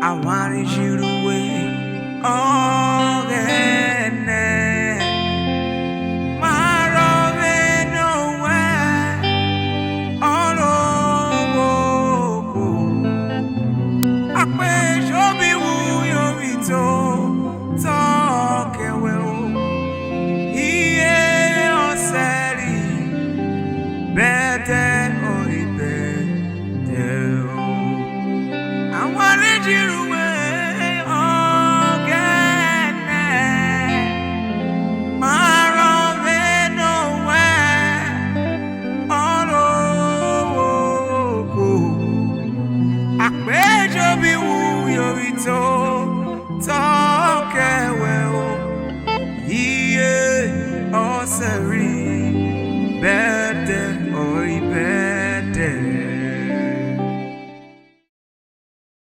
I wanted you to wait all that night. My love ain't nowhere all over. I wish you'll be who you'll be told. Talk and will. He ain't on Sally. Better or better. I wanted you